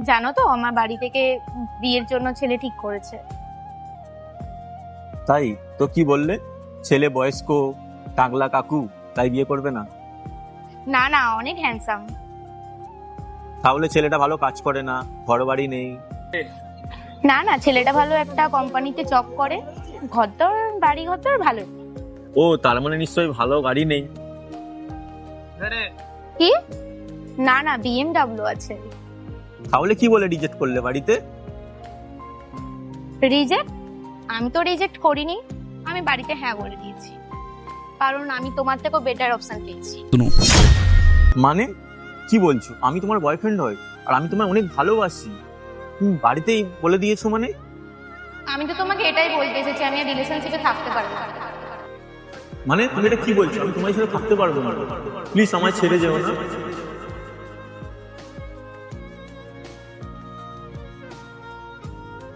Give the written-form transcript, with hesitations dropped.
জানো তো আমার বাড়ি থেকে বিয়ের জন্য ছেলে ঠিক করেছে। তাই তো কি বললে? ছেলে বয়স্ক, টাকলা কাকু, তাই বিয়ে করবে না? না না, অনেক হ্যান্ডসাম। তাহলে ছেলেটা ভালো কাজ করে না, ঘর বাড়ি নেই? না না, ছেলেটা ভালো একটা কোম্পানিতে জব করে, ঘরদর বাড়ি ঘরদর ভালো। ও, তার মানে নিশ্চয়ই ভালো গাড়ি নেই। কি? না না, BMW আছে। তাহলে কি বলে রিজেক্ট করলে বাড়িতে? রিজেক্ট? আমি তো রিজেক্ট করিনি, আমি বাড়িতে হ্যাঁ বলে দিয়েছি, কারণ আমি তোমার থেকেও বেটার অপশন পেয়েছি। মানে কি বলছো? আমি তোমার বয়ফ্রেন্ড হই আর আমি তোমায় অনেক ভালোবাসি, তুমি বাড়িতেই বলে দিয়েছো মানে? আমি তো তোমাকে এটাই বলতে এসেছি, আমি আর রিলেশনশিপে থাকতে পারবো না। মানে তুমি এটা কি বলছো? আমি তোমার সাথে থাকতে পারবো না, প্লিজ আমায় ছেড়ে যেও না।